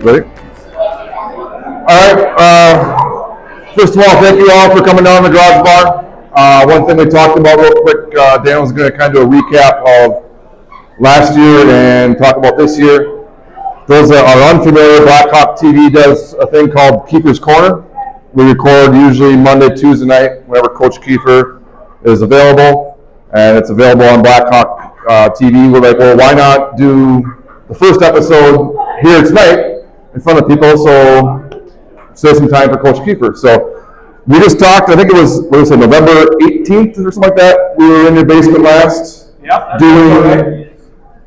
Ready? All right. First of all, thank you all for coming down to the Garage Bar. One thing we talked about real quick, Dan was going to kind of do a recap of last year and talk about this year. Those that are unfamiliar, Blackhawk TV does a thing called Keefer's Korner. We record usually Monday, Tuesday night, whenever Coach Keefer is available, and it's available on Blackhawk TV. We're like, well, why not do the first episode here tonight in front of people, so save some time for Coach Keefer. So we just talked, I think it was, November 18th or something like that. We were in your basement last, doing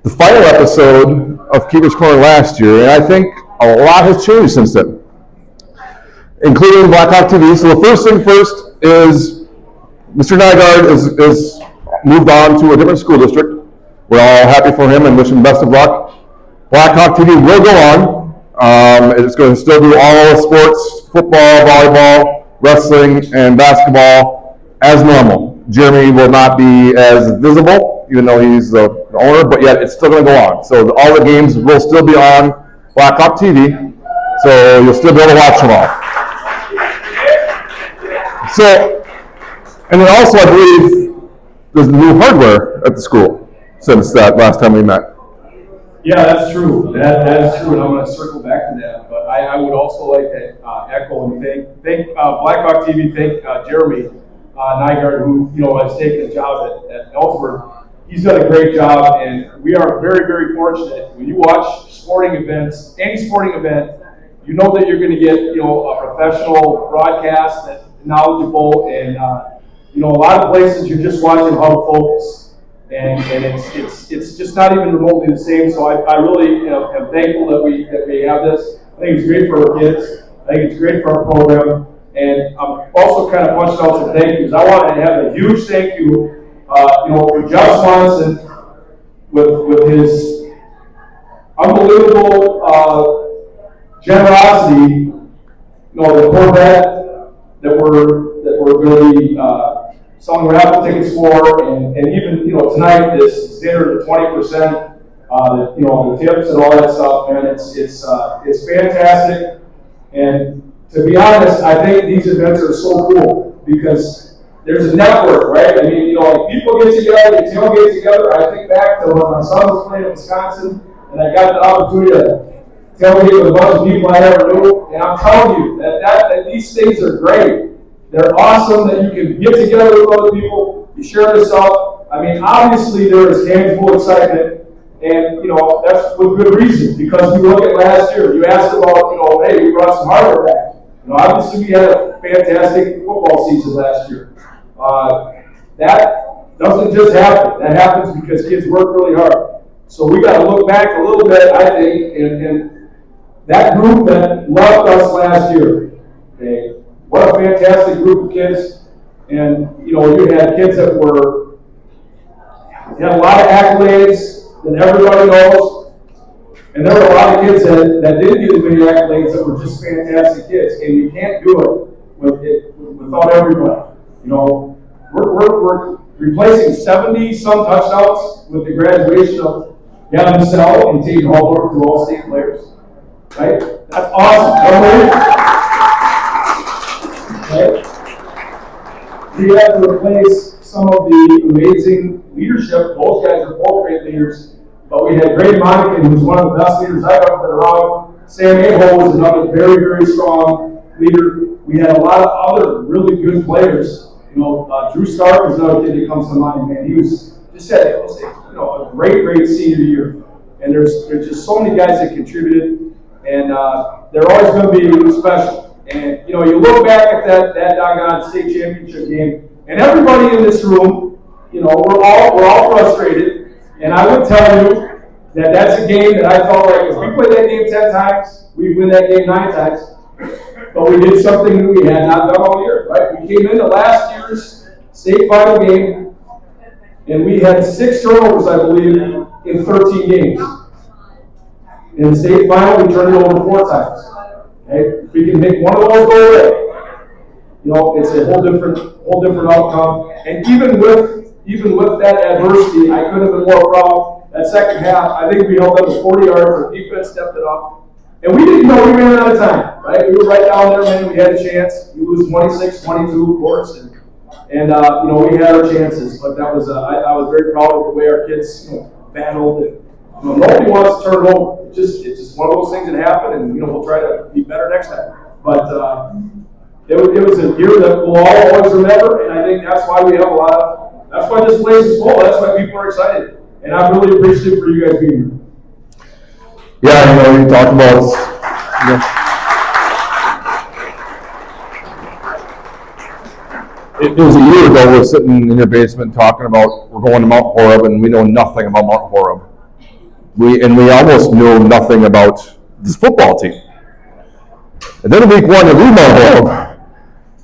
the final episode of Keefer's Corner last year, and I think a lot has changed since then, including Blackhawk TV. So the first thing first is Mr. Nygaard is moved on to a different school district. We're all happy for him and wish him best of luck. Blackhawk TV will go on. It's going to still do all sports, football, volleyball, wrestling, and basketball as normal. Jeremy will not be as visible, even though he's the owner, but yet it's still going to go on. So all the games will still be on Blackhawk TV, so you'll still be able to watch them all. So, and then also I believe there's new hardware at the school since that last time we met. Yeah, that's true. That is true, and I'm going to circle back to that. But I would also like to echo and thank Blackhawk TV, thank Jeremy Nygaard, who has taken a job at Ellsworth. He's done a great job, and we are very, very fortunate. When you watch sporting events, any sporting event, you know that you're going to get a professional broadcast that's knowledgeable, and a lot of places you're just watching how to focus. And it's just not even remotely the same. So I really am thankful that we have this. I think it's great for our kids. I think it's great for our program. And I'm also kind of punching out some thank yous. I want to have a huge thank you, for Josh Swanson with his unbelievable generosity. The Corvette that we're going to be selling raffle tickets for, and even tonight this dinner, the 20%, the tips and all that stuff, man, it's fantastic. And to be honest, I think these events are so cool because there's a network, right? I mean, people get together, they tailgate together. I think back to when my son was playing in Wisconsin, and I got the opportunity to tailgate with a bunch of people I never knew, and I'm telling you that these things are great. They're awesome that you can get together with other people, you share this up. I mean, obviously there is tangible excitement, and that's with good reason, because you look at last year, you asked about, hey, we brought some hardware back. Obviously we had a fantastic football season last year. That doesn't just happen. That happens because kids work really hard. So we got to look back a little bit, I think, and that group that loved us last year, okay, what a fantastic group of kids. And, you had kids that had a lot of accolades that everybody knows. And there were a lot of kids that didn't get as many accolades that were just fantastic kids. And you can't do it without everybody. We're replacing 70-some touchdowns with the graduation of Gavin Sell and Tate Hallbrook, who all state players. Right? That's awesome. Right? We had to replace some of the amazing leadership. Those guys are both great leaders. But we had Greg Monacan, who's one of the best leaders I've ever been around. Sam Aho was another very, very strong leader. We had a lot of other really good players. Drew Stark is another kid that comes to mind, man. He was just had a great senior year. And there's just so many guys that contributed. And they're always going to be special. And you look back at that doggone state championship game, and everybody in this room, we're all frustrated. And I would tell you that that's a game that I felt like if we played that game 10 times, we'd win that game 9 times. But we did something that we had not done all year, right? We came into last year's state final game, and we had 6 turnovers, I believe, in 13 games. In the state final, we turned it over 4 times. Okay? If we can make one of those go away, it's a whole different outcome. And even with that adversity, I couldn't have been more proud. That second half, I think we held up to 40 yards. Our defense stepped it up. And we didn't know we ran out of time, right? We were right down there, man. We had a chance. We lose 26-22, of course, and we had our chances. But that was I was very proud of the way our kids battled. And nobody wants to turn it over. It's just one of those things that happen, and we'll try to be better next time. But it was a year that we'll all always remember, and I think that's why we have a lot of. That's why this place is full. That's why people are excited, and I'm really appreciative for you guys being here. Yeah, you talked about. It was a year ago. We were sitting in your basement talking about we're going to Mount Horeb, and we know nothing about Mount Horeb. We almost knew nothing about this football team. And then week one, you leave Mount Horeb,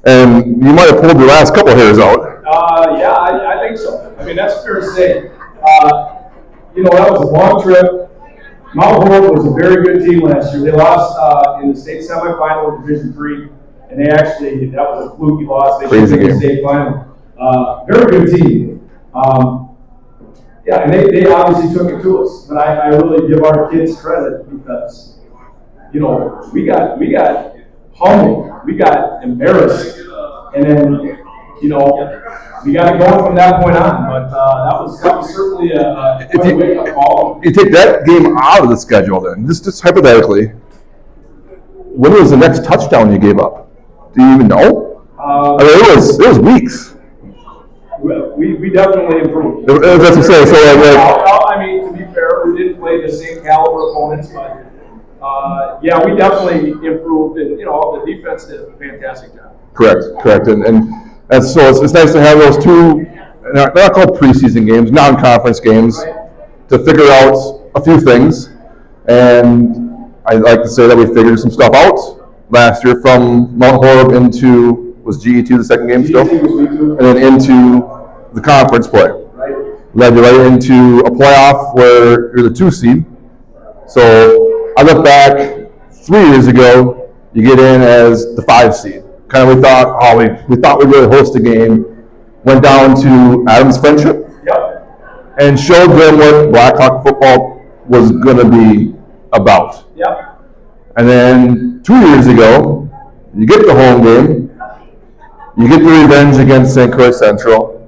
and you might have pulled your last couple hairs out. Yeah, I think so. I mean, that's fair to say. That was a long trip. Mount Horeb was a very good team last year. They lost in the state semifinal of Division III, and that was a fluky loss. They should have been the state final. Very good team. And they obviously took it to us. But I really give our kids credit because, we got humbled, we got embarrassed, and then, we got it going from that point on. But that was certainly a wake-up call. You take that game out of the schedule then, just hypothetically, when was the next touchdown you gave up? Do you even know? It was weeks. We definitely improved. That's what I'm saying. To be fair, we didn't play the same caliber opponents, but we definitely improved, and the defense did a fantastic job. Correct, and so it's nice to have those two. They're not called preseason games, non-conference games, to figure out a few things. And I'd like to say that we figured some stuff out last year from Mount Horeb into. Was GE2 the second game still? And then into the conference play. Led you right into a playoff where you're the 2 seed. So I look back 3 years ago, you get in as the 5 seed. Kind of we thought we'd really host a game. Went down to Adams Friendship and showed them what Blackhawk football was going to be about. And then 2 years ago, you get the home game. You get the revenge against St. Croix Central,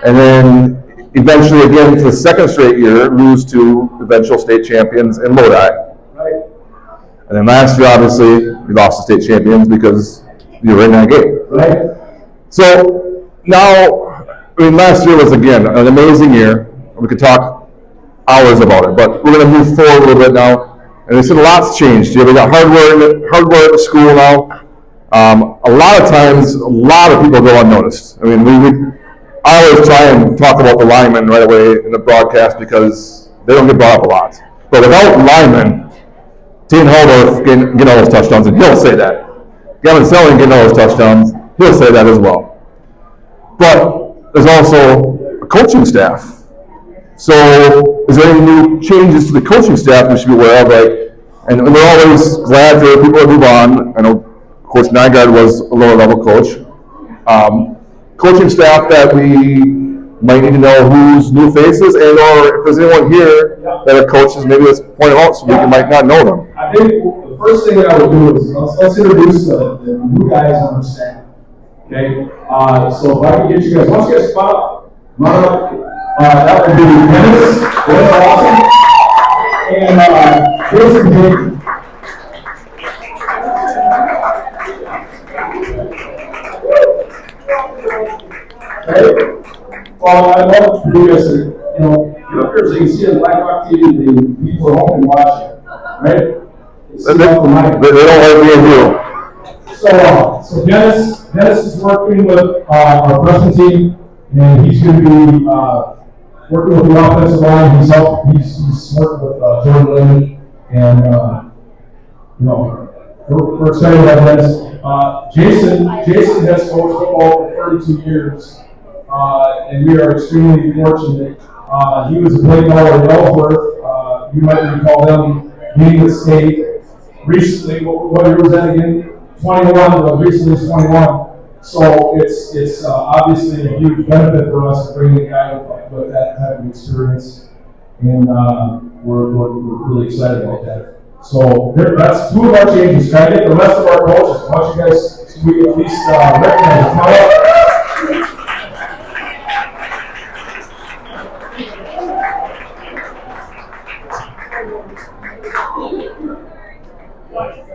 and then eventually again for the second straight year, lose to eventual state champions in Lodi. And then last year, obviously, we lost to state champions because you were in that game. So now, last year was again an amazing year. We could talk hours about it, but we're going to move forward a little bit now. And they said a lot's changed. We got hardware at school now. A lot of times, a lot of people go unnoticed. I always try and talk about the linemen right away in the broadcast because they don't get brought up a lot. But without linemen, Dean Haldorf getting all those touchdowns, and he'll say that. Gavin Selling getting all those touchdowns, he'll say that as well. But there's also a coaching staff. So is there any new changes to the coaching staff we should be aware of? And we're always glad for people to move on. I know Coach Nygaard was a lower level coach. Coaching staff that we might need to know who's new faces, and or if there's anyone here that are coaches, maybe let's point them out so we might not know them. I think the first thing that I would do is let's introduce the new guys on the staff. Okay, so if I can get you guys, once you guys spot up, that would be Dennis, awesome, and Jason Jake. Okay. Well, I'd love for you guys to, get up here so you can see on Blackhawk TV, the people at home and watch it, right? They don't like me and you. So Dennis is working with our freshman team, and he's going to be working with the offensive line. He's working with Jordan Lynn, and we're excited about this. Jason has coached football for 32 years, and we are extremely fortunate. He was a play caller at Ellsworth. You might recall him being at state recently. What year was that again? 21. Recently is 21. So it's obviously a huge benefit for us to bring a guy with that type of experience, and we're really excited about that. So that's two of our changes. Try to get the rest of our coaches. I want you guys so we can at least recognize them. Come up.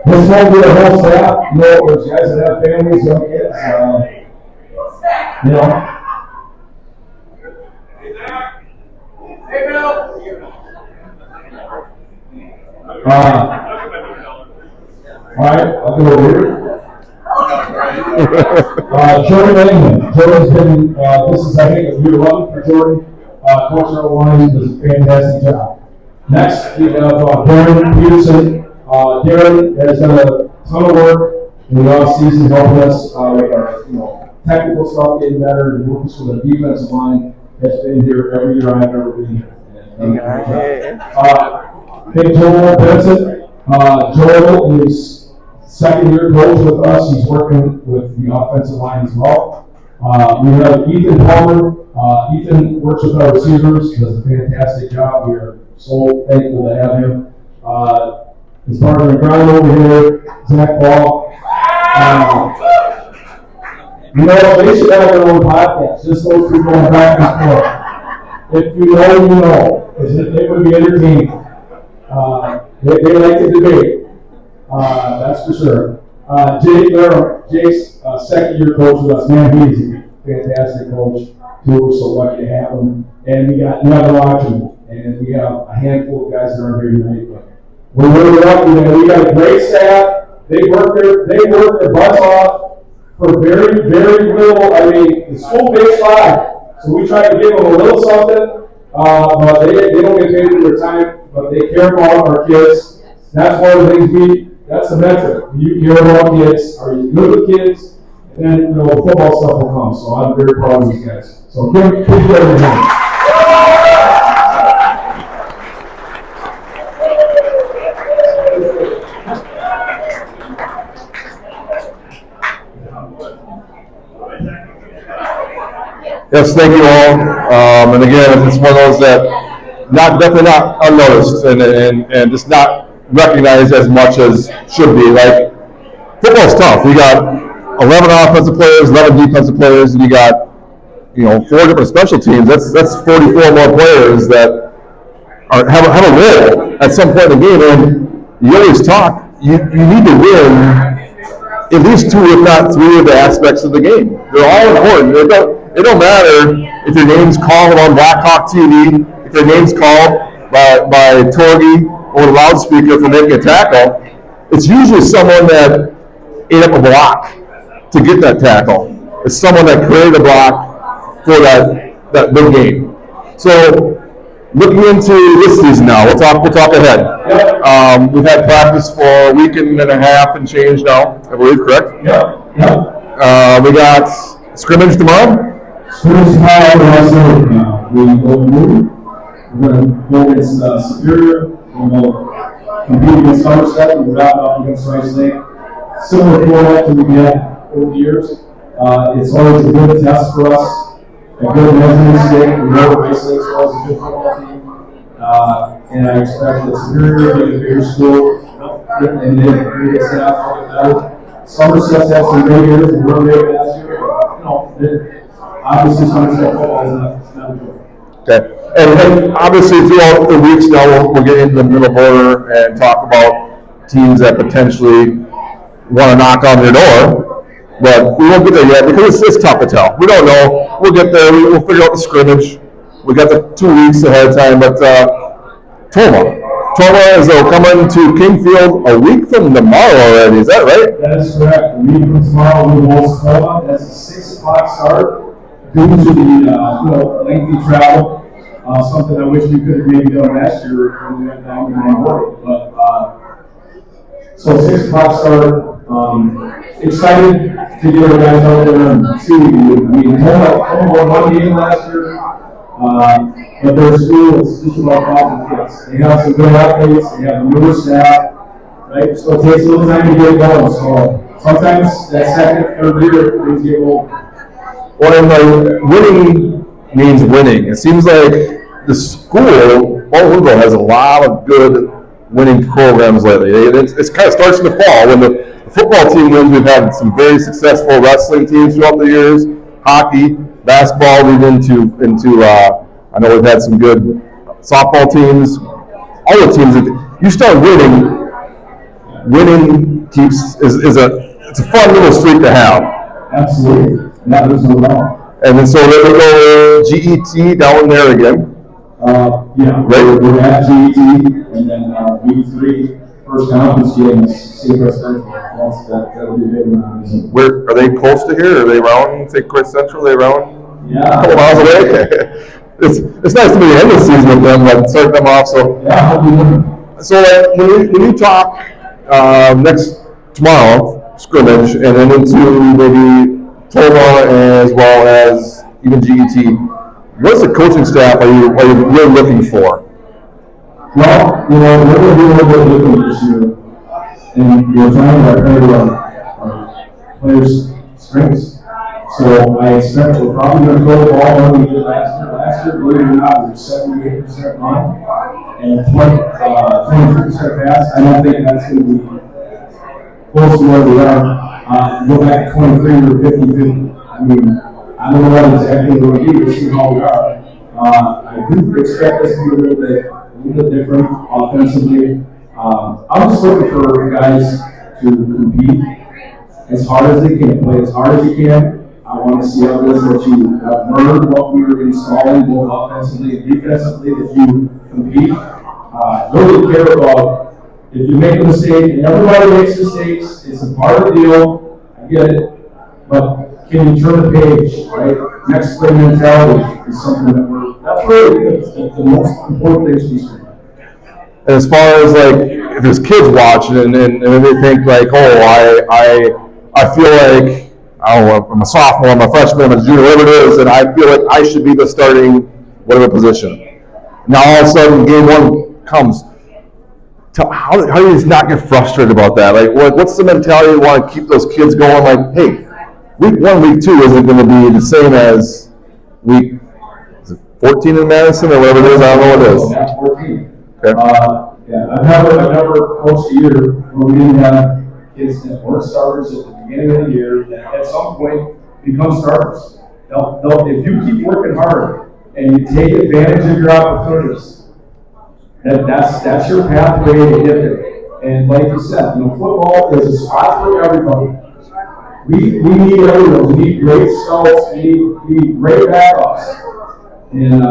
This won't be a whole staff. You know, there's guys that have families, young kids. You know. Hey, Bill. All right, I'll go over here. Jordan Langman. Jordan's been, this is, I think, year 11 for Jordan. Coach number 1, he does a fantastic job. Next, we have Darren Peterson. Darren has done a ton of work in the offseason helping us with our technical stuff getting better and working with the defensive line. Has been here every year I've ever been here. Big Joel Benson. Joel is second year coach with us. He's working with the offensive line as well. We have Ethan Palmer. Ethan works with our receivers. He does a fantastic job. We are so thankful to have him. His partner in crime over here, Zach Ball. They should have their own podcast. Just those two going back and forth. If you know, you know. It would be entertaining. They like to debate. That's for sure. Jake's second year coach with us. Man, he's a fantastic coach. We're so lucky to have him. And we got another option. And we have a handful of guys that aren't here tonight. But we're really lucky, man. We got a great staff. They work their butts off for very, very little. I mean, the school pays $5, so we try to give them a little something. But they don't get paid for their time. But they care about our kids. That's one of the things that's the metric. You care about kids. Are you good with kids? And then football stuff will come. So I'm very proud of these guys. So give them a hand. Yes, thank you all. And again, it's one of those that definitely not unnoticed and just not recognized as much as should be. Like, football's tough. You got 11 offensive players, 11 defensive players, and you got 4 different special teams. That's 44 more players that have a role at some point in the game. And you always talk. You need to win at least 2, if not 3, of the aspects of the game. They're all important. It don't matter if your name's called on Blackhawk TV, if your name's called by Torgy or the loudspeaker for making a tackle. It's usually someone that ate up a block to get that tackle. It's someone that created a block for that big game. So looking into this season now, we'll talk ahead. We've had practice for a week and a half and change now, I believe, correct? Yeah. We got scrimmage tomorrow. Scrimmage tomorrow. We go to Moody. We're going to go against Superior. We'll compete against Somerset. We'll wrap up against Rice Lake. Similar format to we had over the years. It's always a good test for us. A good measuring stick. We know Rice Lake's always a good football team. And I expect that Superior will be a bigger school. And they have a great staff. Somerset's had some great years and were great last year. Obviously, Somerset football is not a joke. Okay. And obviously, throughout the weeks now, we'll get into the middle border and talk about teams that potentially want to knock on their door. But we won't get there yet because it's tough to tell. We don't know. We'll get there. We'll figure out the scrimmage. We got the 2 weeks ahead of time. But Toma is coming to Kingfield a week from tomorrow already. Is that right? That is correct. A week from tomorrow, we will host Toma. That's a 6 o'clock start. Due to the lengthy travel, something I wish we could have maybe done last year when we went down to Monroe. But so 6 o'clock start. Excited to get our guys out there and see. I mean, Toma won 1 game last year, but their school is just about problem kids. They have some good athletes. They have a newer staff. Right, so it takes a little time to get it going. So sometimes that second, third year, things get old. Well, winning means winning. It seems like the school, Hugo, has a lot of good winning programs lately. It's kind of starts in the fall when the football team wins. We've had some very successful wrestling teams throughout the years, hockey, basketball. We've into I know we've had some good softball teams. All the teams, if you start winning keeps is it's a fun little streak to have. Absolutely. That was no doubt. And then so then we go GET down there again. Yeah, right. We're at GET, and then week 3, first conference game is Keefer Central. That'll be a big one. Where are they close to here? Are they around? Say Chris Central? Are they around? Yeah. A couple miles away. It's nice to be in the season with them, but start them off. So yeah. So when you talk next tomorrow scrimmage, and then into maybe Toma as well as even GET, what's the coaching staff are you looking for? Well, we're going to do a little bit different this year, and we're trying to play our players' strengths. So I expect we're probably going to throw the ball when we did last year. Last year, believe it or not, we were 78% run and 23% pass. I don't think that's going to be close to where we are. Go back to 23, we were 50-50. I mean, I don't know what exactly we're going to do. We'll see how we are. I do expect us to be a little bit different offensively. I'm just looking for guys to compete as hard as they can, play as hard as you can. I want to see others that you have learned what we were installing, both offensively and defensively, that you compete. Really care about if you make a mistake, and everybody makes mistakes, it's a part of the deal, I get it, but can you turn the page, right? Next play mentality is something that's really the most important thing to be doing. And as far as like, if there's kids watching and they think like, oh, I feel like, I don't know, I'm a sophomore, I'm a freshman, I'm a junior, whatever it is, and I feel like I should be the starting whatever position. Now all of a sudden, game 1 comes. How do you not get frustrated about that? Like, what's the mentality you want to keep those kids going? Like, hey, week 1, week 2 isn't going to be the same as week 14 in Madison or whatever it is. I don't know what it is. That's 14. Okay. Yeah, I've never coached a year where we didn't have kids that weren't starters at the beginning of the year that at some point become starters. If you keep working hard and you take advantage of your opportunities, that's your pathway to get there. And like you said, football is a spot for everybody. We need everyone. We need great scouts. We need great backups. And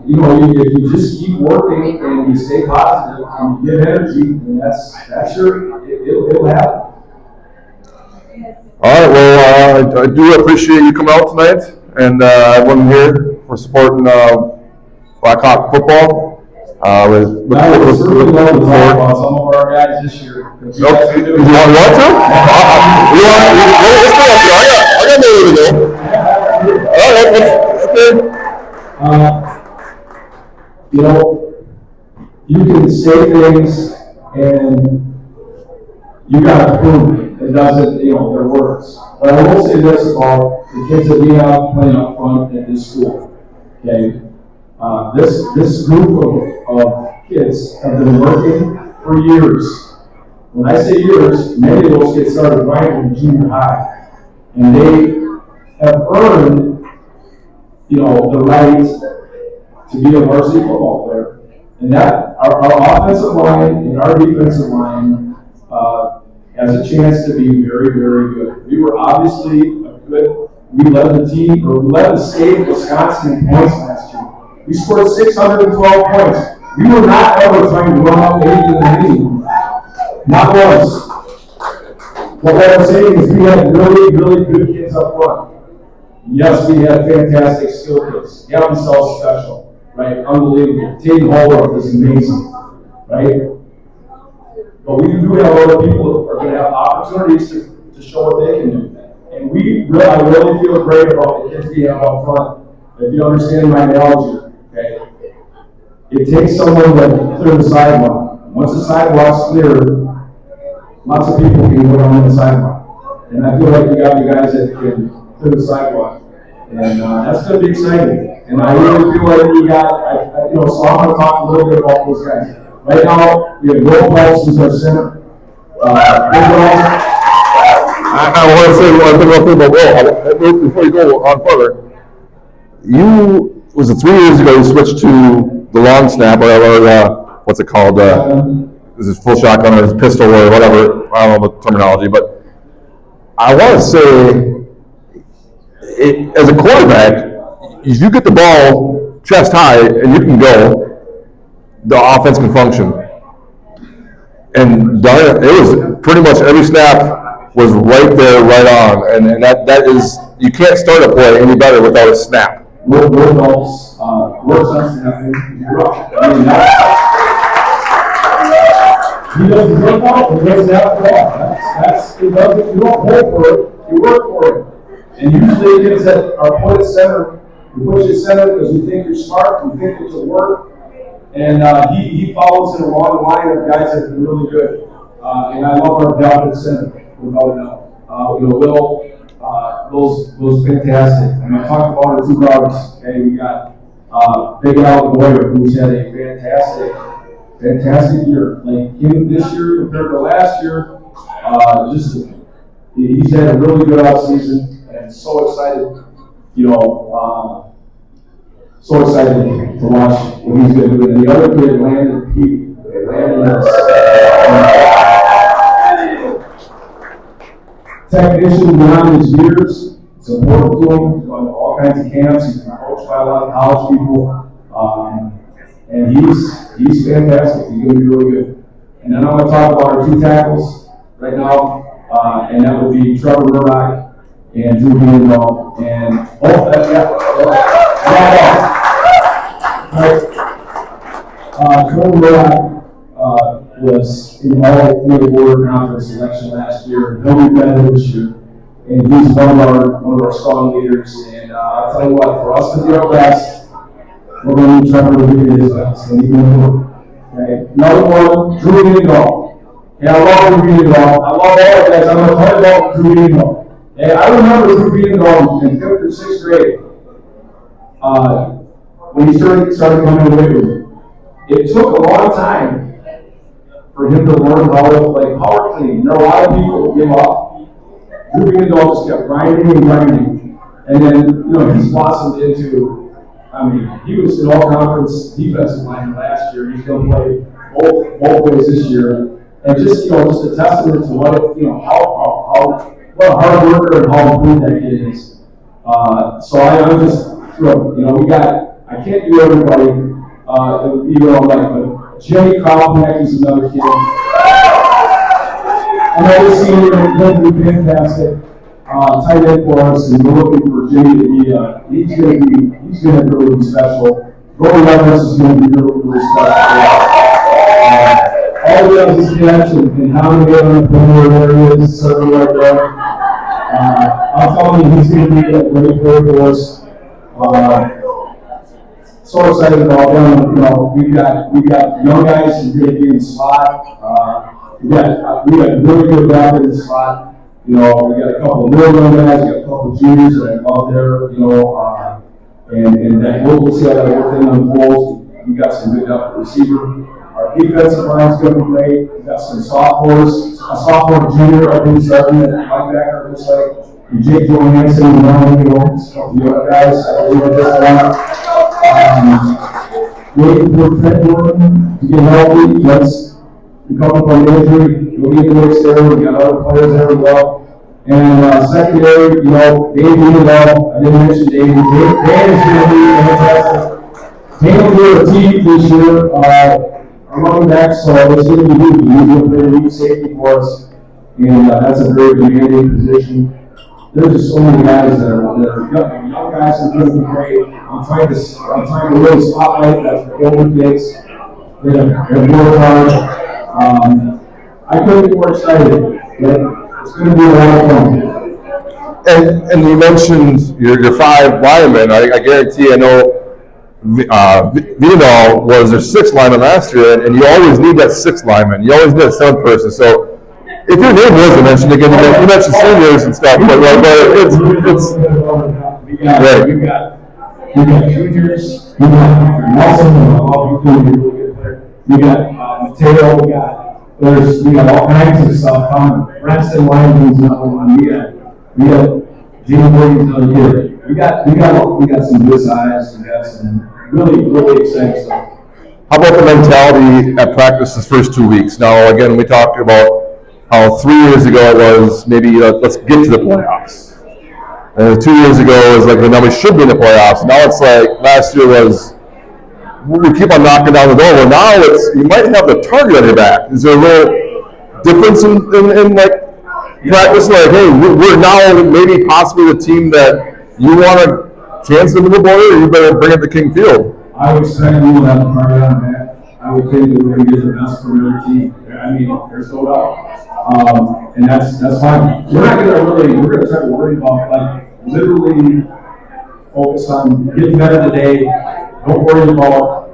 if you just keep working and you stay positive and you give energy, then it'll happen. All right. Well, I do appreciate you coming out tonight, and everyone here for supporting Blackhawk football. I would certainly love to talk about some of our guys this year. You want to? Let's go up there. I got no to go. All right. You can say things and you got to prove it. It doesn't, their words. But I will say this about the kids that we have playing up front at this school. Okay, this group of kids have been working for years. When I say years, many of those kids started right in junior high, and they have earned, the right to be a varsity football player. And that our offensive line and our defensive line has a chance to be very, very good. We were obviously we led the team, or we led the state of Wisconsin in points last year. We scored 612 points. We were not ever trying to run up anything in the game. Not once. What I'm saying is we had really, really good kids up front. Yes, we had fantastic skill kids. Gavin Sells special, right? Unbelievable. Tatum Holbrook is amazing, right? But we do have other people who are going to have opportunities to show what they can do. And I really feel great about the kids we have up front. If you understand my analogy, okay? It takes someone to clear the sidewalk. Once the sidewalk's clear, lots of people can go on the sidewalk. And I feel like we got the guys that can clear the sidewalk. And that's going to be exciting. And I really feel like we got, so I'm going to talk a little bit about those guys. Right now, we have Will Phelps who's our center. I want to say one thing real quick about Will. Before you go on further, was it 3 years ago you switched to the long snap or what's it called? Is it full shotgun or is it pistol or whatever? I don't know the terminology, but I want to say, as a quarterback, if you get the ball chest high and you can go, the offense can function. And darn it was pretty much every snap was right there, right on, and that is, you can't start a play any better without a snap. Will Phelps works on snapping. He doesn't work out, he doesn't have the ball. You don't hope for it, you work for it. And usually it gets at our point at center. We push at center because we think you're smart, we think it will work. And he follows in a long line of guys that have been really good. And I love our job at center, without a doubt. Will's fantastic. And I talked about our two guards. Okay, we got Big Al Boyer, who's had a fantastic year. Like him this year compared to last year, he's had a really good offseason and so excited, so excited to watch what he's going to do. And the other kid, Landon Peavy. Landon is technician beyond his years. It's important to him. He's gone to all kinds of camps. He's been coached by a lot of college people. And he's fantastic. He's going to be really good. And then I'm going to talk about our two tackles right now. And that will be Trevor Murdoch and Drew Bienendahl. And both Trevor Murdoch was in the Border Conference election last year. He'll be better this year. And he's one of our strong leaders. And I'll tell you what, for us to be our best, we're going to need Trevor to be his best. And he's going to do it. Okay. Another one, Drew Bienendahl. Yeah, I love Drew Bienendahl. I love all the guys. I'm going to talk about Drew Bienendahl. Hey, I remember Drew Bienendahl in 5th or 6th grade when he started coming away with it. It took a long time for him to learn how to play power clean. There are a lot of people who give up. Drew Bienendahl just kept grinding and grinding. And then, he's blossomed into, he was an all-conference defensive lineman last year. He's going to play both ways this year. And just a testament to what what a hard worker and how good that kid is. So I'm just thrilled. I can't do everybody, but Jimmy Kropnik is another kid. Another senior, going to be fantastic. Tight end for us, and we're looking for Jimmy to be, he's going to really be special. Rory Evans is going to be really special. All he does is catch and how to get on the corner areas, something like that. I'm telling you, he's going to be a great player for us. So excited about them. We've got young guys who are going to be in the slot. We got really good depth in the slot. We got a couple of real young guys. We got a couple of juniors that are out there. And that we'll see how that whole thing unfolds. We got some good depth receiver. Our defensive line's going to be great. We've got some sophomores. A sophomore junior, I think, starting at linebacker, looks like. And Jake Johansson and Ronnie Jones, the other guys, I believe are just waiting for Trent Jordan to get healthy. That's recovering from injury. We'll be in the mix there. We've got other players there as well. And secondary, Dave Bienendahl. I didn't mention Dave. Dave is going to be fantastic. Dave will be a team this year. Our running back, so it's going to be good. He's going to play lead safety for us. And that's a very demanding position. There's just so many guys that are young guys that are doing great. I'm trying to really spotlight the older kids. They're worked hard. I couldn't be more excited. It's going to be a lot of fun. And you mentioned your 5 linemen. I guarantee I know Bienendahl was their 6th lineman last year, and you always need that 6th lineman. You always need a 7th person. So if your name wasn't mentioned again, you mentioned seniors and stuff, but it's we got juniors, we got Nelson, really good player. We got Mateo. We got all kinds of stuff coming. Braxton Lyman's another one. We got Jimmy Morgan's another kid. We got some good size. We got some really exciting stuff. How about the mentality at practice this first 2 weeks? Now, again, we talked about how 3 years ago it was maybe let's get to the playoffs. And 2 years ago it was like, now we should be in the playoffs. Now it's like last year was we keep on knocking down the door. Well, now it's you might have the target on your back. Is there a little difference in like practice? Like, hey, we're now maybe possibly the team that you want a chance to move the ball, or you better bring it to King Field. I would expect we will have a target on that. I would think that we're going to get the best from every team. I mean, there's no doubt, and that's fine. We're going to try to worry about like literally focus on getting better today. Don't worry about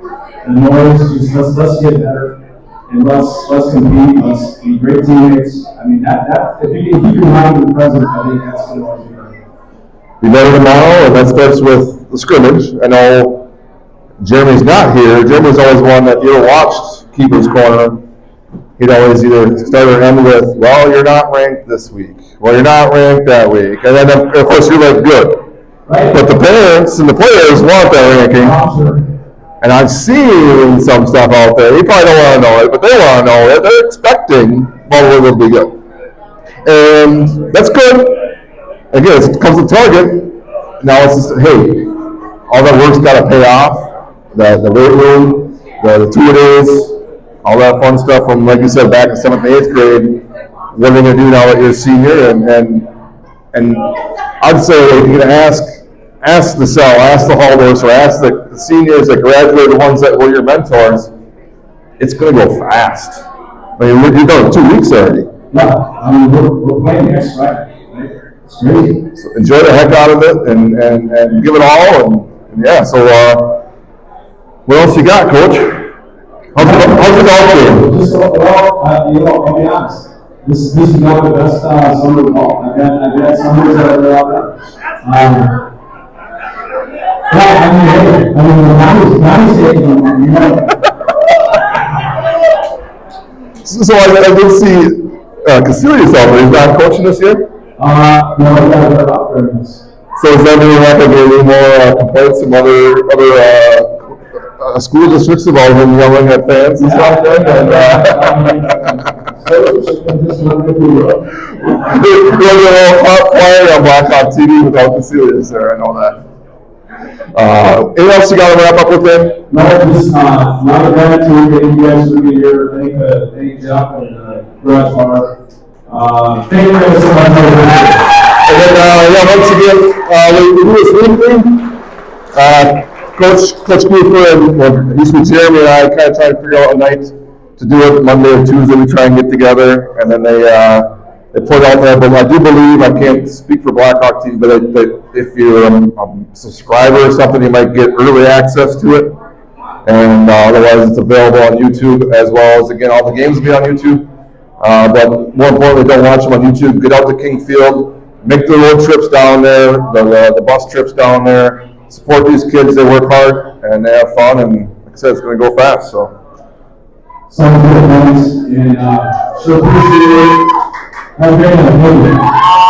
the noise. Just let's get better and let's compete. Let's be great teammates. I mean that if you can keep your mind in the present, I think that's going to be better. Be better tomorrow, and that starts with the scrimmage. I know Jeremy's not here. Jeremy's always one that if you ever watched Keefer's Korner, he'd always either start or end with, well, you're not ranked this week. Well, you're not ranked that week. And then, of course, you're like, good. Right. But the parents and the players want that ranking. And I've seen some stuff out there. You probably don't want to know it, but they want to know it. They're expecting Butler will be good. And that's good. Again, it comes to target. Now it's just, hey, all that work's got to pay off. The weight room, the 2 days, all that fun stuff from, like you said, back in 7th and 8th grade. What are you going to do now that you're a senior? And I'd say if you're going to ask the cell, ask the Haldors, or ask the seniors that graduated, the ones that were your mentors, it's going to go fast. I mean, you've done 2 weeks already. Yeah, I mean, we're playing next Friday. Right? It's crazy. So enjoy the heck out of it and give it all. And yeah, so what else you got, Coach? How's the golf game? I'll be honest. This is not the best summer of golf. I've had summers that are out there. So I did see Casilius out there. He's not coaching this year? No, he's not about very much. So is that mean like any more complaints from other school districts about him yelling at fans and stuff? Then? You're a little hot player on Blackhawk TV without Casilius there. I know that. Anything else you got to wrap up with then? No, just a lot of gratitude that you guys would be here. Thank Jeff and Garage Bar. Thank you guys so much. And then, once again, we do this weekly. Coach Keefer and used to be Jeremy and I kind of try to figure out a night to do it. Monday or Tuesday we try and get together, and then they put it out there. But I do believe, I can't speak for Blackhawk team, but if you're a subscriber or something, you might get early access to it. And otherwise, it's available on YouTube as well as, again, all the games will be on YouTube. But more importantly, don't watch them on YouTube. Get out to King Field. Make the road trips down there, the bus trips down there. Support these kids. They work hard and they have fun. And like I said, it's going to go fast. So. Sounds good, thanks. And sure appreciate it. Have a great night.